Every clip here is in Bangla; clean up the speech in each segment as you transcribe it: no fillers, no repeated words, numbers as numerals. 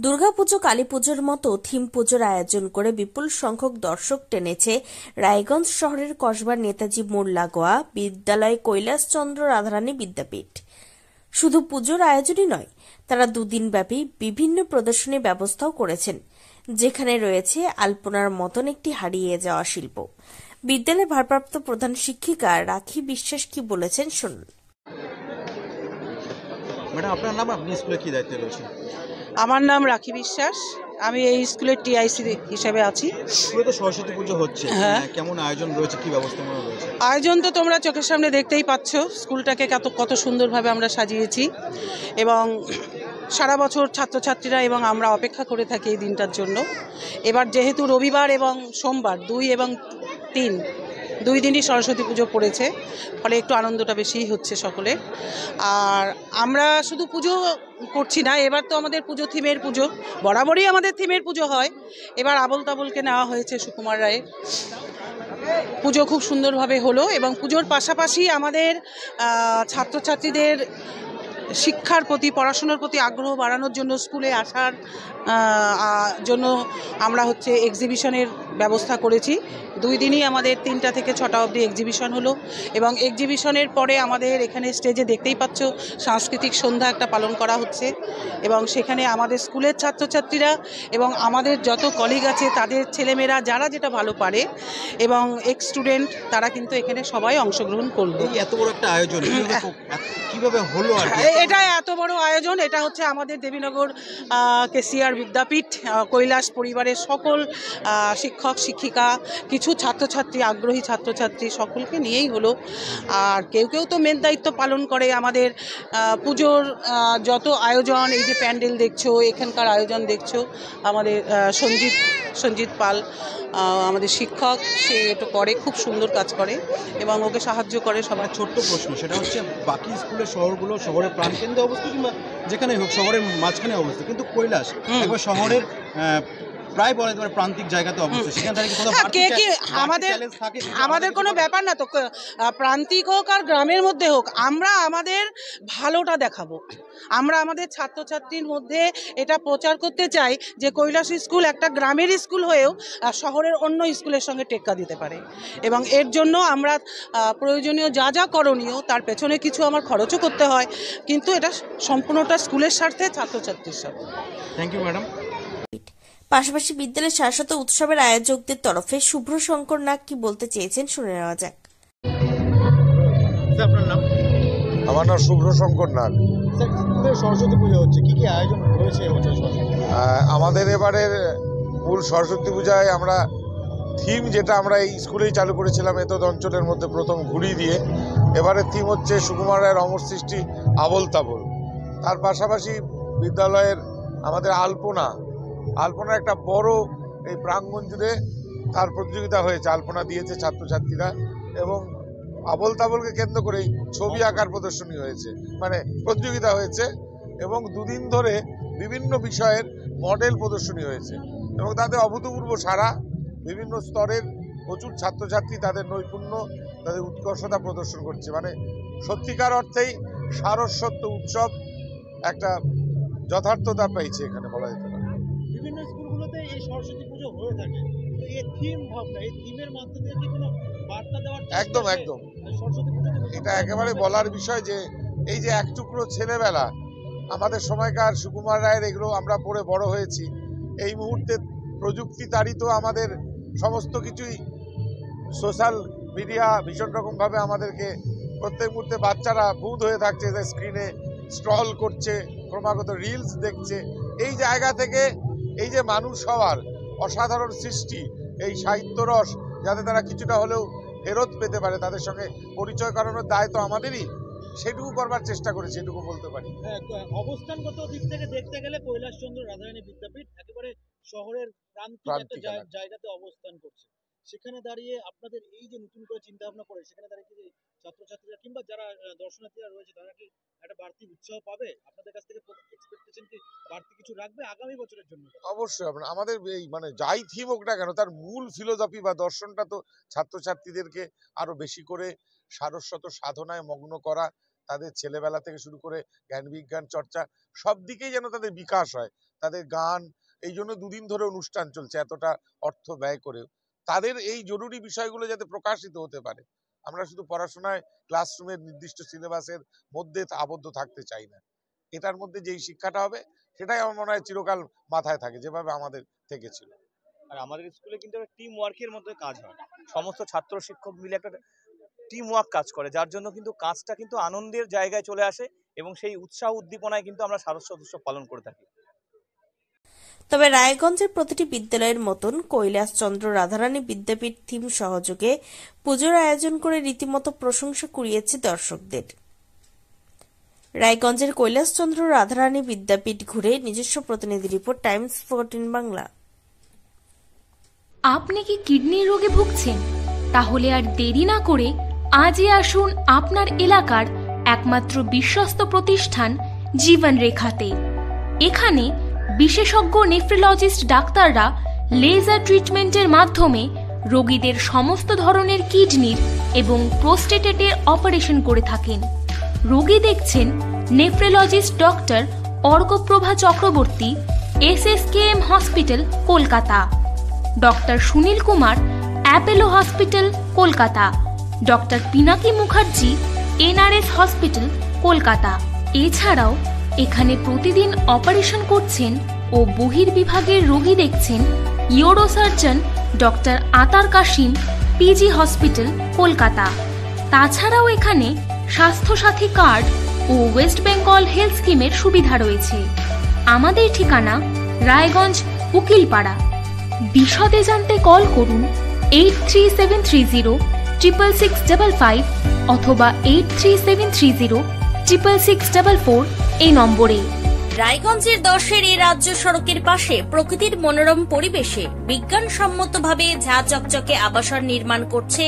দুর্গাপুজো কালীপুজোর মতো থিম পুজোর আয়োজন করে বিপুল সংখ্যক দর্শক টেনেছে রায়গঞ্জ শহরের কসবার নেতাজি মোড় লাগোয়া বিদ্যালয় কৈলাসচন্দ্র রাধারানী বিদ্যাপীঠ। শুধু পুজোর আয়োজনই নয়, তারা দুদিনব্যাপী বিভিন্ন প্রদর্শনীর ব্যবস্থাও করেছেন, যেখানে রয়েছে আলপনার মতন একটি হারিয়ে যাওয়া শিল্প। বিদ্যালয়ের ভারপ্রাপ্ত প্রধান শিক্ষিকা রাখি বিশ্বাস কি বলেছেন শুনুন। ম্যাডাম, আপনার নাম, আপনি স্কুলে কি দায়িত্বে রয়েছেন? আমার নাম রাখি বিশ্বাস, আমি এই স্কুলের টিআইসি হিসেবে আছি। স্কুলে তো সরস্বতী পুজো হচ্ছে, হ্যাঁ। কেমন আয়োজন রয়েছে, কি ব্যবস্থাপনা রয়েছে? আয়োজন তো তোমরা চোখের সামনে দেখতেই পাচ্ছ, স্কুলটাকে কত সুন্দরভাবে আমরা সাজিয়েছি এবং সারা বছর ছাত্রছাত্রীরা এবং আমরা অপেক্ষা করে থাকি এই দিনটার জন্য। এবার যেহেতু রবিবার এবং সোমবার 2 এবং 3 দুই দিনই সরস্বতী পুজো পড়েছে, ফলে একটু আনন্দটা বেশিই হচ্ছে সকলের। আর আমরা শুধু পুজো করছি না, এবার তো আমাদের পুজো থিমের পুজো, বরাবরই আমাদের থিমের পুজো হয়। এবার আবল তাবলকে নেওয়া হয়েছে সুকুমার রায়ের। পুজো খুব সুন্দরভাবে হলো এবং পুজোর পাশাপাশি আমাদের ছাত্রছাত্রীদের শিক্ষার প্রতি, পড়াশোনার প্রতি আগ্রহ বাড়ানোর জন্য, স্কুলে আসার জন্য আমরা এক্সিবিশনের ব্যবস্থা করেছি। 2 দিনই আমাদের 3টা থেকে 6টা অবধি এক্সিবিশন হলো এবং এক্সিবিশনের পরে আমাদের এখানে স্টেজে দেখতেই পাচ্ছ সাংস্কৃতিক সন্ধ্যা একটা পালন করা হচ্ছে এবং সেখানে আমাদের স্কুলের ছাত্রছাত্রীরা এবং আমাদের যত কলিগ আছে তাদের ছেলেমেয়েরা যারা যেটা ভালো পারে এবং এক্স স্টুডেন্ট, তারা কিন্তু এখানে সবাই অংশগ্রহণ করবে। এত বড় একটা আয়োজন কিভাবে হলো? এটা এত বড় আয়োজন, এটা হচ্ছে আমাদের দেবীনগর কেসিআর বিদ্যাপীঠ কৈলাস পরিবারের সকল শিক্ষক শিক্ষিকা, কিছু ছাত্রছাত্রী, আগ্রহী ছাত্রছাত্রী, সকলকে নিয়েই হলো। আর কেউ কেউ তো মেন দায়িত্ব পালন করে আমাদের পুজোর যত আয়োজন, এই যে প্যান্ডেল দেখছো, এখানকার আয়োজন দেখছো, আমাদের সঞ্জিত পাল আমাদের শিক্ষক, সে এটা করে, খুব সুন্দর কাজ করে এবং ওকে সাহায্য করে সবাই। ছোট্ট প্রশ্ন, সেটা হচ্ছে বাকি স্কুলের শহরগুলো শহরের প্রাণকেন্দ্রে অবস্থিত কিংবা যেখানে হোক শহরের মাঝখানে অবস্থিত, কিন্তু কৈলাস একবার শহরের প্রায় বলা যেতে পারে প্রান্তিক জায়গাতে অবস্থিত, সেখান থেকে আমাদের কোনো ব্যাপার না তো, প্রান্তিক হোক আর গ্রামের মধ্যে হোক, আমরা আমাদের ভালোটা দেখাবো। আমরা আমাদের ছাত্রছাত্রীর মধ্যে এটা প্রচার করতে চাই যে কৈলাস স্কুল একটা গ্রামের স্কুল হয়েও শহরের অন্য স্কুলের সঙ্গে টেক্কা দিতে পারে এবং এর জন্য আমরা প্রয়োজনীয় যা যা করণীয় তার পেছনে কিছু আমার খরচও করতে হয়, কিন্তু এটা সম্পূর্ণটা স্কুলের স্বার্থে, ছাত্রছাত্রীর স্বার্থে। Thank you madam. পাশাপাশি বিদ্যালয়ের শাশ্বত উৎসবের আয়োজকদের তরফে শুভ্র শঙ্কর নাগ কি বলতে চেয়েছেন শুনে নেওয়া যাক। আপনার নাম? আমার নাম শুভ্র শঙ্কর নাগ। সরস্বতী পুজো হচ্ছে, কি কি আয়োজন রয়েছে এবছর? আমাদের এবারের মূল সরস্বতী পূজায় আমরা থিম, যেটা আমরা এই স্কুলেই চালু করেছিলাম এতদ অঞ্চলের মধ্যে প্রথম ঘুড়ি দিয়ে, এবারের থিম হচ্ছে সুকুমার রায়ের অমর সৃষ্টি আবল তাবল। তার পাশাপাশি বিদ্যালয়ের আমাদের আলপনার একটা বড় এই প্রাঙ্গণ জুড়ে তার প্রতিযোগিতা হয়েছে, আলপনা দিয়েছে ছাত্রছাত্রীরা এবং আবল তাবলকে কেন্দ্র করেই ছবি আঁকার প্রদর্শনী হয়েছে, মানে প্রতিযোগিতা হয়েছে এবং 2 দিন ধরে বিভিন্ন বিষয়ের মডেল প্রদর্শনী হয়েছে এবং তাতে অভূতপূর্ব সাড়া। বিভিন্ন স্তরের প্রচুর ছাত্রছাত্রী তাদের নৈপুণ্য, তাদের উৎকর্ষতা প্রদর্শন করছে, মানে সত্যিকার অর্থেই সারস্বত উৎসব একটা যথার্থতা পেয়েছে এখানে, বলা যেতে পারে। বিভিন্ন স্কুলগুলোতে এই সরস্বতী পুজো হয়ে থাকে, তো এই থিম ভাবনা, এই থিমের মাধ্যমে কি কোনো বার্তা দেওয়ার? একদম সরস্বতী পুজো এটা একেবারে বলার বিষয় যে এই যে এক টুকরো ছেলেবেলা, আমাদের সময়কার সুকুমার রায়ের এগুলো আমরা পড়ে বড় হয়েছি, এই মুহূর্তে প্রযুক্তি তাড়িত আমাদের সমস্ত কিছুই সোশ্যাল মিডিয়া ভীষণ রকমভাবে আমাদেরকে প্রত্যেক মুহূর্তে বাচ্চারা বুঁদ হয়ে থাকছে, যে স্ক্রিনে স্ক্রল করছে, ক্রমাগত রিলস দেখছে। এই জায়গা থেকে এই যে মানুষ হওয়ার অসাধারণ সৃষ্টি, এই সাহিত্যরস যাতে তারা কিছুটা হলেও ফেরত পেতে পারে, তাদের সঙ্গে পরিচয় করানোর দায় তো আমাদেরই, সেটুকু করবার চেষ্টা করেছি, এটুকু বলতে পারি। অবস্থানগত দিক থেকে দেখতে গেলে কৈলাসচন্দ্র রাধারানী বিদ্যাপীঠ একেবারে শহরের প্রান্তিক জায়গাতে অবস্থান করছে। সেখানে দাঁড়িয়ে আপনাদের এই যে নতুন করে চিন্তা ভাবনা করে, সেখানে দাঁড়িয়ে কি ছাত্রছাত্রীরা কিংবা যারা দর্শনার্থীরা রয়েছে তারা কি একটা বাড়তি উৎসাহ পাবে? আপনাদের কাছ থেকে এক্সপেকটেশন কি বাড়তি কিছু রাখবে আগামী বছরের জন্য? অবশ্যই আমাদের এই মানে যাই থিম হোক না কেন, তার মূল ফিলোসফি বা দর্শনটা তো ছাত্রছাত্রীদেরকে আরো বেশি করে সারস্বত সাধনায় মগ্ন করা, তাদের ছেলেবেলা থেকে শুরু করে জ্ঞান বিজ্ঞান চর্চা সব দিকেই যেন তাদের বিকাশ হয়, তাদের গান, এই জন্য দুদিন ধরে অনুষ্ঠান চলছে এতটা অর্থ ব্যয় করে। তাদের এই জরুরি বিষয়গুলো যাতে প্রকাশিত হতে পারে। আমরা শুধু পড়াশোনায় ক্লাসরুমের নির্দিষ্ট সিলেবাসের মধ্যে আবদ্ধ থাকতে চাই না। এটার মধ্যে যেই শিক্ষাটা হবে সেটাই আমার মনে হয় চিরকাল মাথায় থাকে, যেভাবে আমাদের থেকেছিল। আর আমাদের স্কুলে কিন্তু একটা টিম ওয়ার্কের মধ্যে কাজ হয়, সমস্ত ছাত্র শিক্ষক মিলে একটা টিম ওয়ার্ক কাজ করে, যার জন্য কিন্তু কাজটা কিন্তু আনন্দের জায়গায় চলে আসে এবং সেই উৎসাহ উদ্দীপনায় কিন্তু আমরা সারস্বত উৎসব পালন করে থাকি। তবে রায়গঞ্জের প্রতিটি বিদ্যালয়ের মতন কৈলাসচন্দ্র রাধারানী বিদ্যাপীঠ থিম সহযোগে পুজোর আয়োজন করে রীতিমতো প্রশংসা কুড়িয়েছে দর্শকদের। রায়গঞ্জের কৈলাসচন্দ্র রাধারানী বিদ্যাপীঠ ঘুরে নিজস্ব প্রতিনিধি রিপোর্ট, টাইমস 14 বাংলা। আপনি কি কিডনি রোগে ভুগছেন? তাহলে আর দেরি না করে আজই আসুন আপনার এলাকার একমাত্র বিশ্বস্ত প্রতিষ্ঠান জীবন রেখাতে। এখানে বিশেষজ্ঞ নেফ্রোলজিস্ট ডাক্তাররা লেজার ট্রিটমেন্টের মাধ্যমে রোগীদের সমস্ত ধরনের কিডনির এবং প্রোস্টেটের অপারেশন করে থাকেন। রোগী দেখছেন nephrologist doctor Arkaprava Chakraborty, SSKM hospital, Kolkata; doctor Sunil Kumar, Apollo hospital, Kolkata; doctor Pinaki Mukherjee, NRS hospital, Kolkata. এছাড়াও এখানে প্রতিদিন অপারেশন করছেন ও বহির্বিভাগের রোগী দেখছেন ইউরোসার্জন ডক্টর আতার কাশিম, PG হসপিটাল, কলকাতা। তাছাড়াও এখানে স্বাস্থ্যসাথী কার্ড ও ওয়েস্ট বেঙ্গল হেলথ স্কিমের সুবিধা রয়েছে। আমাদের ঠিকানা রায়গঞ্জ, উকিলপাড়া। বিশদে জানতে কল করুন 8373066655 অথবা 8373066644 এই নম্বরে। রায়গঞ্জের 10-এর এই রাজ্য সড়কের পাশে প্রকৃতির মনোরম পরিবেশে বিজ্ঞানসম্মতভাবে ঝা চকচকে আবাসন নির্মাণ করছে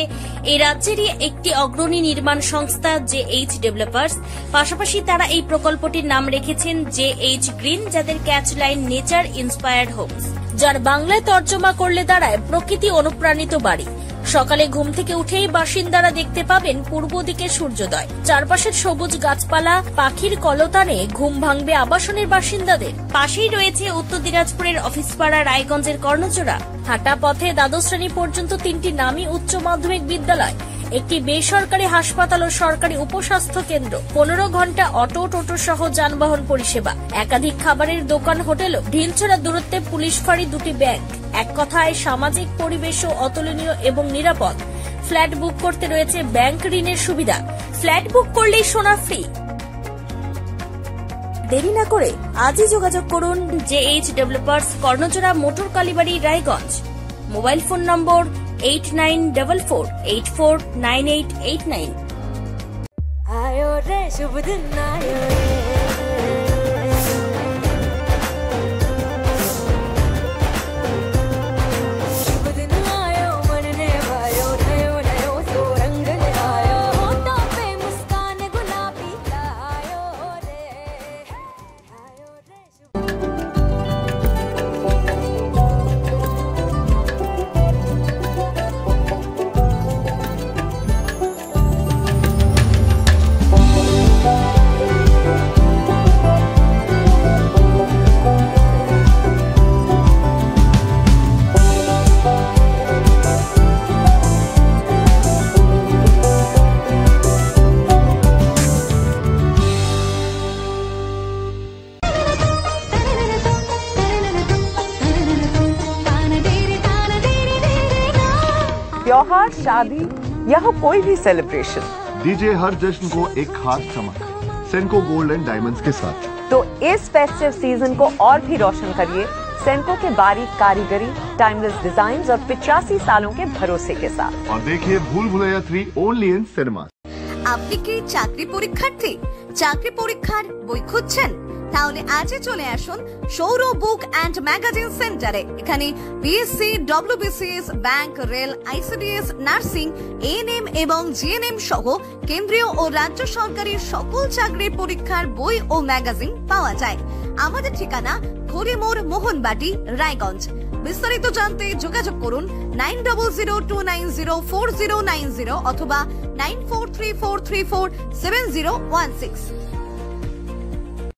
এই রাজ্যেরই একটি অগ্রণী নির্মাণ সংস্থা JH ডেভেলপার্স। পাশাপাশি তারা এই প্রকল্পটির নাম রেখেছেন JH গ্রিন, যাদের catch line nature inspired homes, যার বাংলায় তর্জমা করলে দাঁড়ায় প্রকৃতি অনুপ্রাণিত বাড়ি। সকালে ঘুম থেকে উঠেই বাসিন্দারা দেখতে পাবেন পূর্ব দিকে সূর্যোদয়, চারপাশের সবুজ গাছপালা, পাখির কলতানে ঘুম ভাঙবে আবাসনের বাসিন্দাদের। পাশেই রয়েছে উত্তর দিনাজপুরের অফিসপাড়া রায়গঞ্জের কর্ণজোড়া। হাঁটা পথে দ্বাদশ শ্রেণী পর্যন্ত 3টি নামী উচ্চ মাধ্যমিক বিদ্যালয়, একটি বেসরকারি হাসপাতাল ও সরকারি উপস্বাস্থ্য কেন্দ্র, 15 ঘন্টা অটো, টোটো সহ যানবাহন পরিষেবা, একাধিক খাবারের দোকান, হোটেল, ঢিলছড়া দূরত্বে পুলিশ ফাঁড়ি, 2টি ব্যাংক। এক কথায় সামাজিক পরিবেশও অতুলনীয় এবং নিরাপদ। ফ্ল্যাট বুক করতে রয়েছে ব্যাংক ঋণের সুবিধা। ফ্ল্যাট বুক করলেই সোনা ফ্রি। দেরি না করে আজই যোগাযোগ করুন JH developers, Karnajora, motor Kalibari, Raiganj. Mobile phone number 8944849889। आयो रे शुभ दिन आयो रे, शुभ दिन आयो मन ने भायो, नयो नयो सो रंग ले आयो, होठों पे मुस्कान गुलाबी आयो रे, आयो रे शुभ। त्योहार, शादी या हो कोई भी सेलिब्रेशन, दीजिए हर जश्न को एक खास चमक सेंको गोल्ड एंड डायमंड्स के साथ। तो इस फेस्टिव सीजन को और भी रोशन करिए सेंको के बारीक कारीगरी, टाइमलेस डिजाइन्स और 85 सालों के भरोसे के साथ। और देखिए भूल भुलैया 3 ओनली इन सिनेमा। আপনি কি চাকরি পরীক্ষার্থী? চাকরি পরীক্ষার বই খুঁজছেন? তাহলে আজই চলে আসুন সৌর বুক অ্যান্ড ম্যাগাজিন সেন্টারে। এখানে BSc, WBCS, bank, rail, ICDS, nursing, ANM এবং GNM সহ কেন্দ্রীয় ও রাজ্য সরকারি সকল চাকরির পরীক্ষার বই ও ম্যাগাজিন পাওয়া যায়। আমাদের ঠিকানা ঘড়িমোড়, মোহনবাটি, রায়গঞ্জ। বিস্তারিত জানতে যোগাযোগ করুন 9002904090 অথবা 9434347016।